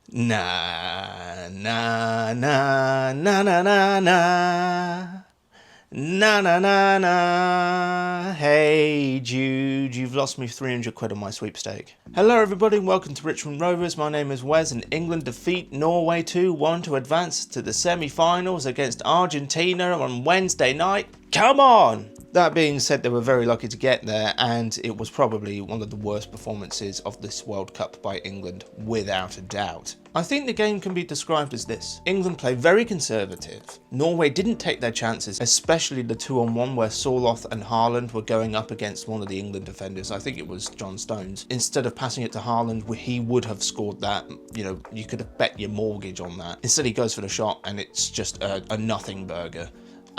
Na na na na na na na. Na na na na. Hey Jude, you've lost me 300 quid on my sweepstake. Hello everybody, welcome to Richmond Rovers. My name is Wes and England defeat Norway 2-1 to advance to the semi-finals against Argentina on Wednesday night. Come on! That being said, they were very lucky to get there, and it was probably one of the worst performances of this World Cup by England, without a doubt. I think the game can be described as this. England played very conservative. Norway didn't take their chances, especially the 2-on-1 where Soloth and Haaland were going up against one of the England defenders. I think it was John Stones. Instead of passing it to Haaland, he would have scored that. You know, you could have bet your mortgage on that. Instead he goes for the shot and it's just a nothing burger.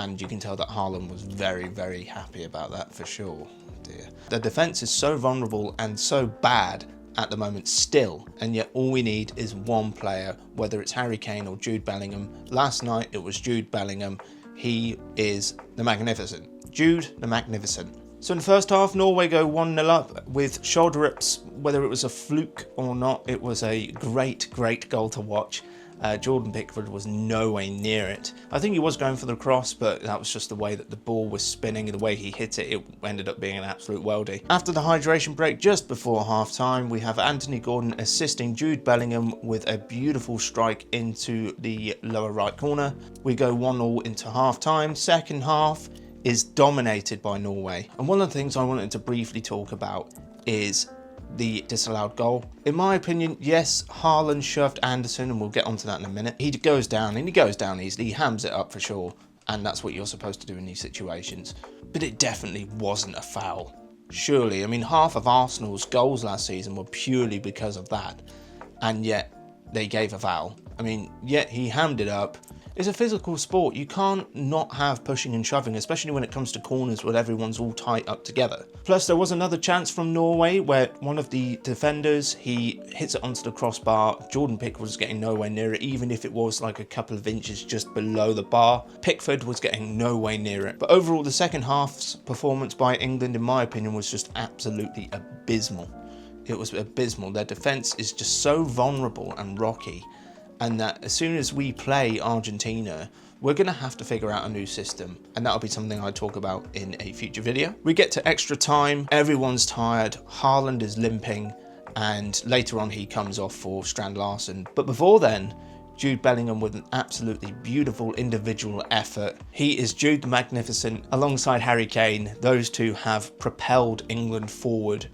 And you can tell that Haaland was very, very happy about that for sure. Oh dear. The defence is so vulnerable and so bad at the moment still, and yet all we need is one player, whether it's Harry Kane or Jude Bellingham. Last night it was Jude Bellingham. He is the magnificent. Jude the magnificent. So in the first half, Norway go 1-0 up with shoulder rips. Whether it was a fluke or not, it was a great, great goal to watch. Jordan Pickford was nowhere near it. I think he was going for the cross, but that was just the way that the ball was spinning, the way he hit it, it ended up being an absolute weldy. After the hydration break, just before half time, we have Anthony Gordon assisting Jude Bellingham with a beautiful strike into the lower right corner. We go 1-0 into half time. Second half is dominated by Norway. And one of the things I wanted to briefly talk about is the disallowed goal. In my opinion, yes, Haaland shoved Anderson, and we'll get onto that in a minute. He goes down, and he goes down easily. He hams it up for sure, and that's what you're supposed to do in these situations. But it definitely wasn't a foul. Surely, I mean, half of Arsenal's goals last season were purely because of that, and yet they gave a foul. I mean, yet he hammed it up. It's a physical sport. You can't not have pushing and shoving, especially when it comes to corners where everyone's all tight up together. Plus, there was another chance from Norway where one of the defenders, he hits it onto the crossbar. Jordan Pickford was getting nowhere near it, even if it was like a couple of inches just below the bar. Pickford was getting nowhere near it. But overall, the second half's performance by England, in my opinion, was just absolutely abysmal. It was abysmal. Their defence is just so vulnerable and rocky, and that as soon as we play Argentina, we're going to have to figure out a new system, and that'll be something I talk about in a future video. We get to extra time, everyone's tired, Haaland is limping, and later on he comes off for Strand Larsen. But before then, Jude Bellingham with an absolutely beautiful individual effort. He is Jude the Magnificent alongside Harry Kane. Those two have propelled England forward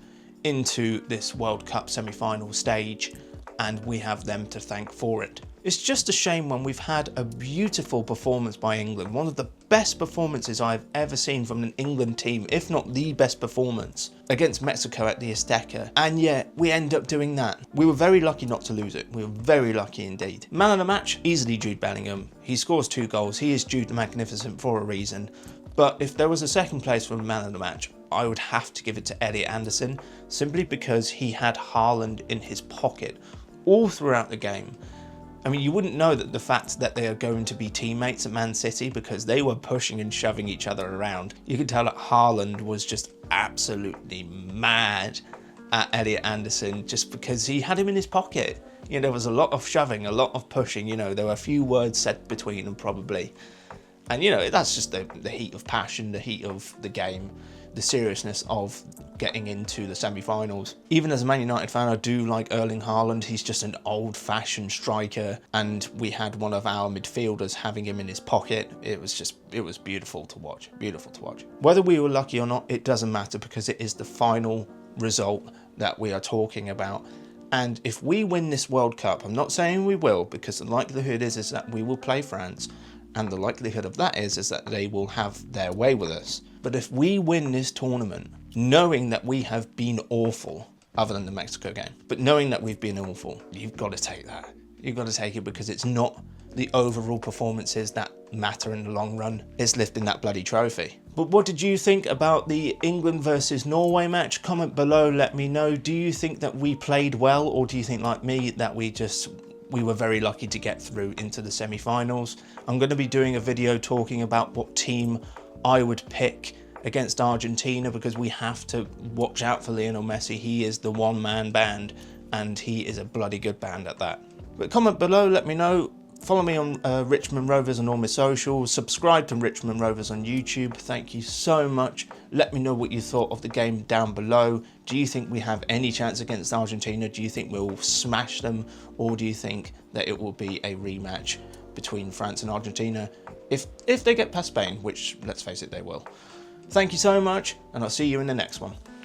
into this World Cup semi-final stage, and we have them to thank for it. It's just a shame when we've had a beautiful performance by England, one of the best performances I've ever seen from an England team, if not the best performance, against Mexico at the Azteca, and yet we end up doing that. We were very lucky not to lose it. We were very lucky indeed. Man of the match, easily Jude Bellingham. He scores 2 goals. He is Jude the Magnificent for a reason. But if there was a second place for the man of the match, I would have to give it to Elliot Anderson, simply because he had Haaland in his pocket all throughout the game. I mean, you wouldn't know that the fact that they are going to be teammates at Man City, because they were pushing and shoving each other around. You could tell that Haaland was just absolutely mad at Elliot Anderson just because he had him in his pocket. You know, there was a lot of shoving, a lot of pushing, you know, there were a few words said between them probably. And, you know, that's just the heat of passion, the heat of the game, the seriousness of getting into the semi-finals. Even as a Man United fan, I do like Erling Haaland. He's just an old-fashioned striker, and we had one of our midfielders having him in his pocket. It was beautiful to watch, beautiful to watch. Whether we were lucky or not, it doesn't matter, because it is the final result that we are talking about. And if we win this World Cup, I'm not saying we will, because the likelihood is that we will play France, and the likelihood of that is that they will have their way with us. But if we win this tournament, knowing that we have been awful, other than the Mexico game, but knowing that we've been awful, you've got to take that. You've got to take it, because it's not the overall performances that matter in the long run. It's lifting that bloody trophy. But what did you think about the England versus Norway match? Comment below, let me know. Do you think that we played well, or do you think, like me, that we were very lucky to get through into the semi-finals? I'm going to be doing a video talking about what team I would pick against Argentina, because we have to watch out for Lionel Messi. He is the one-man band, and he is a bloody good band at that. But comment below, let me know. Follow me on Richmond Rovers on all my socials. Subscribe to Richmond Rovers on YouTube. Thank you so much. Let me know what you thought of the game down below. Do you think we have any chance against Argentina? Do you think we'll smash them? Or do you think that it will be a rematch between France and Argentina if they get past Spain, which, let's face it, they will. Thank you so much, and I'll see you in the next one.